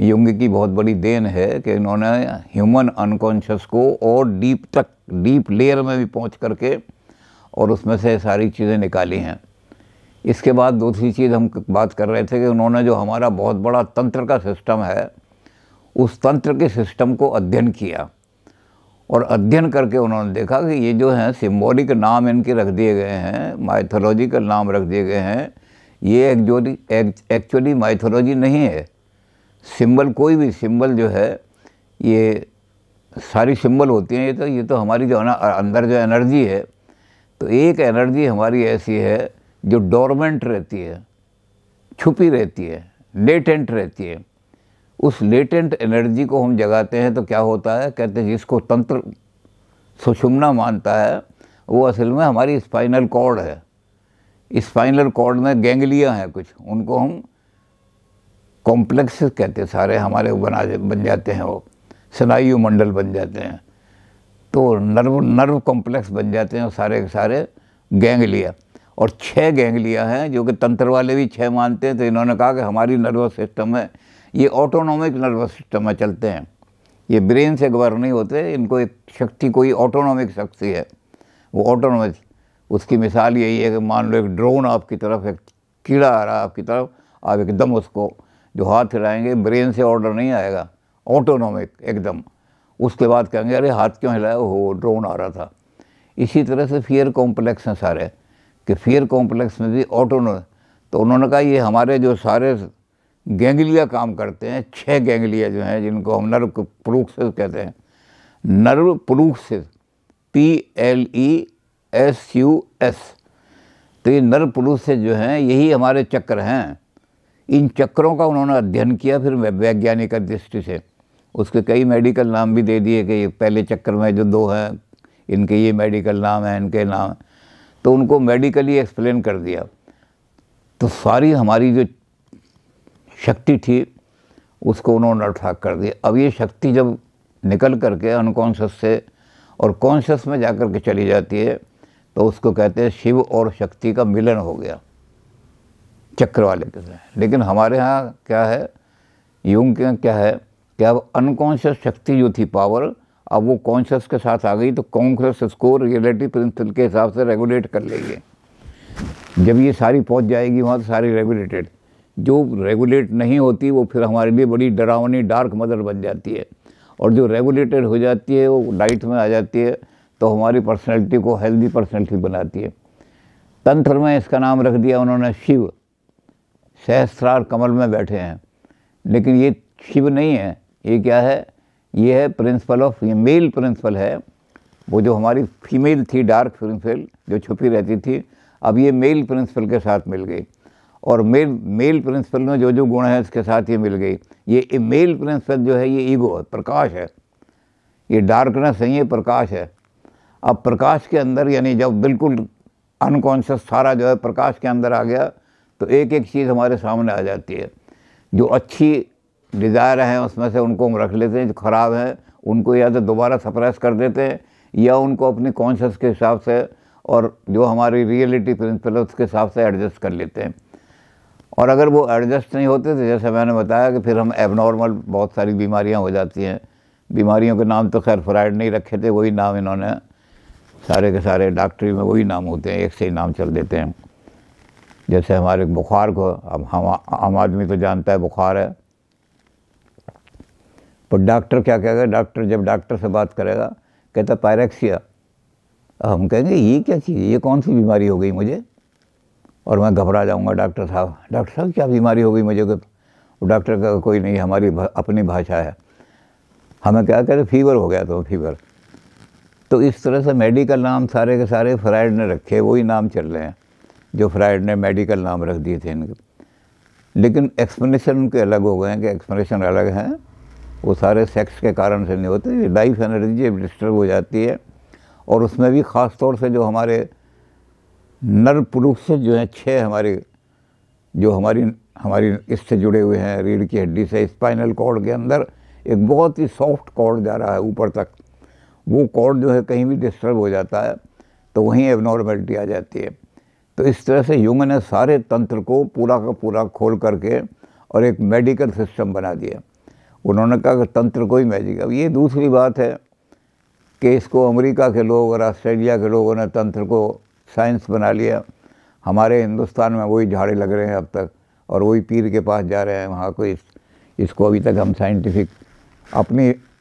Jung की बहुत बड़ी देन है कि इन्होंने ह्यूमन अनकॉन्शियस को और डीप लेयर में भी पहुंच करके और उसमें से सारी चीज़ें निकाली हैं। इसके बाद दूसरी चीज़ हम बात कर रहे थे कि उन्होंने जो हमारा बहुत बड़ा तंत्र का सिस्टम है, उस तंत्र के सिस्टम को अध्ययन किया और अध्ययन करके उन्होंने देखा कि ये जो हैं सिम्बॉलिक नाम इनके रख दिए गए हैं, माइथोलॉजिकल नाम रख दिए गए हैं, ये एक्चुअली माइथोलॉजी नहीं है। सिंबल, कोई भी सिंबल जो है, ये सारी सिंबल होती हैं, ये तो हमारी जो है ना अंदर जो एनर्जी है, तो एक एनर्जी हमारी ऐसी है जो डोरमेंट रहती है, छुपी रहती है, लेटेंट रहती है। उस लेटेंट एनर्जी को हम जगाते हैं तो क्या होता है, कहते हैं जिसको तंत्र सुषुम्ना मानता है, वो असल में हमारी स्पाइनल कॉर्ड है। स्पाइनल कॉर्ड में गैंग्लिया हैं कुछ, उनको हम कॉम्प्लेक्स कहते हैं, सारे हमारे बन जाते हैं, वो स्नायु मंडल बन जाते हैं, तो नर्व कॉम्प्लेक्स बन जाते हैं सारे के सारे गैंग्लिया। और 6 गैंग्लिया हैं जो कि तंत्र वाले भी 6 मानते हैं। तो इन्होंने कहा कि हमारी नर्वस सिस्टम है, ये ऑटोनॉमिक नर्वस सिस्टम में चलते हैं, ये ब्रेन से गवर्न नहीं होते, इनको एक शक्ति, कोई ऑटोनॉमिक शक्ति है, वो ऑटोनॉमिक। उसकी मिसाल यही है कि मान लो एक ड्रोन आपकी तरफ, एक कीड़ा आ रहा है आपकी तरफ, आप एकदम उसको जो हाथ हिलाएंगे, ब्रेन से ऑर्डर नहीं आएगा, ऑटोनॉमिक एकदम। उसके बाद कहेंगे अरे हाथ क्यों हिलाया, हो ड्रोन आ रहा था। इसी तरह से फियर कॉम्प्लेक्स हैं सारे, कि फियर कॉम्प्लेक्स में भी ऑटोनॉमिक। तो उन्होंने कहा ये हमारे जो सारे गैंग्लिया काम करते हैं, 6 गैंग्लिया जो हैं, जिनको हम नर्व प्लूक्सेस कहते हैं, नर्व प्लूक्सेस, PLESUS। तो ये नर्व प्लूक्सेस जो हैं, यही हमारे चक्र हैं। इन चक्रों का उन्होंने अध्ययन किया फिर वैज्ञानिक दृष्टि से, उसके कई मेडिकल नाम भी दे दिए कि ये पहले चक्र में जो 2 हैं, इनके ये मेडिकल नाम हैं, इनके नाम, तो उनको मेडिकली एक्सप्लेन कर दिया। तो सारी हमारी जो शक्ति थी उसको उन्होंने अठाक कर दिया। अब ये शक्ति जब निकल करके अनकॉन्शियस से और कॉन्शियस में जाकर के चली जाती है, तो उसको कहते हैं शिव और शक्ति का मिलन हो गया, चक्र वाले के साथ। लेकिन हमारे यहाँ क्या है, युंग के क्या है कि अब अनकॉन्शियस शक्ति जो थी पावर, अब वो कॉन्शियस के साथ आ गई, तो कॉन्शियस इसको रियलिटी प्रिंसिपल के हिसाब से रेगुलेट कर लेंगे। जब ये सारी पहुंच जाएगी वहाँ, तो सारी रेगुलेटेड। जो रेगुलेट नहीं होती वो फिर हमारे लिए बड़ी डरावनी डार्क मदर बन जाती है, और जो रेगुलेटेड हो जाती है वो लाइट में आ जाती है, तो हमारी पर्सनैलिटी को हेल्दी पर्सनैलिटी बनाती है। तंत्र में इसका नाम रख दिया उन्होंने शिव, सहस्त्रार कमल में बैठे हैं। लेकिन ये शिव नहीं है, ये क्या है, ये है प्रिंसिपल ऑफ, ये मेल प्रिंसिपल है। वो जो हमारी फीमेल थी डार्क प्रिंसिपल जो छुपी रहती थी, अब ये मेल प्रिंसिपल के साथ मिल गई, और मेल प्रिंसिपल में जो जो गुण है इसके साथ ये मिल गई। ये मेल प्रिंसिपल जो है ये ईगो है, प्रकाश है, ये डार्कनेस नहीं है, प्रकाश है। अब प्रकाश के अंदर, यानी जब बिल्कुल अनकॉन्शियस सारा जो है प्रकाश के अंदर आ गया, तो एक एक चीज़ हमारे सामने आ जाती है। जो अच्छी डिज़ायर हैं उसमें से उनको हम रख लेते हैं, जो ख़राब हैं उनको या तो दोबारा सप्रेस कर देते हैं, या उनको अपनी कॉन्शियस के हिसाब से और जो हमारी रियलिटी प्रिंसिपल है उसके हिसाब से एडजस्ट कर लेते हैं। और अगर वो एडजस्ट नहीं होते तो जैसे मैंने बताया कि फिर हम एबनॉर्मल बहुत सारी बीमारियां हो जाती हैं। बीमारियों के नाम तो खैर फ्राइड नहीं रखे थे, वही नाम इन्होंने सारे के सारे डॉक्टरी में वही नाम होते हैं, एक से ही नाम चल देते हैं। जैसे हमारे बुखार को अब आम आदमी तो जानता है बुखार है, पर डॉक्टर क्या कहेगा, डॉक्टर जब डॉक्टर से बात करेगा कहता पायरेक्सिया। हम कहेंगे ये क्या चीज़, ये कौन सी बीमारी हो गई मुझे, और मैं घबरा जाऊंगा, डॉक्टर साहब क्या बीमारी हो गई मुझे। डॉक्टर का कोई नहीं, हमारी अपनी भाषा है। हमें क्या कहते, फीवर हो गया, तो फीवर। तो इस तरह से मेडिकल नाम सारे के सारे फ्राइड ने रखे, वही नाम चल रहे हैं जो फ्राइड ने मेडिकल नाम रख दिए थे इनके। लेकिन एक्सप्लेनेशन उनके अलग हो गए हैं, कि एक्सप्लेनेशन अलग हैं, वो सारे सेक्स के कारण से नहीं होते। लाइफ एनर्जी जब डिस्टर्ब हो जाती है, और उसमें भी ख़ास तौर से जो हमारे नर्व पुरुष से जो हैं 6 हमारे, जो हमारी इससे जुड़े हुए हैं, रीढ़ की हड्डी से स्पाइनल कॉर्ड के अंदर एक बहुत ही सॉफ्ट कॉर्ड जा रहा है ऊपर तक। वो कॉर्ड जो है कहीं भी डिस्टर्ब हो जाता है तो वहीं एबनॉर्मेलिटी आ जाती है। तो इस तरह से ह्यूमन ने सारे तंत्र को पूरा का पूरा खोल करके और एक मेडिकल सिस्टम बना दिया। उन्होंने कहा कि तंत्र कोई मैजिक। अब ये दूसरी बात है कि इसको अमेरिका के लोग और ऑस्ट्रेलिया के लोगों ने तंत्र को साइंस बना लिया। हमारे हिंदुस्तान में वही झाड़े लग रहे हैं अब तक, और वही पीर के पास जा रहे हैं वहाँ को। इसको अभी तक हम साइंटिफिक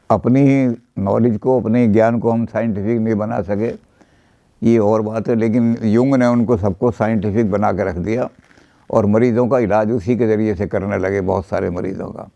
अपनी नॉलेज को, अपने ज्ञान को हम साइंटिफिक नहीं बना सके, ये और बात है। लेकिन युंग ने उनको सबको साइंटिफिक बना के रख दिया और मरीज़ों का इलाज उसी के ज़रिए से करने लगे, बहुत सारे मरीज़ों का।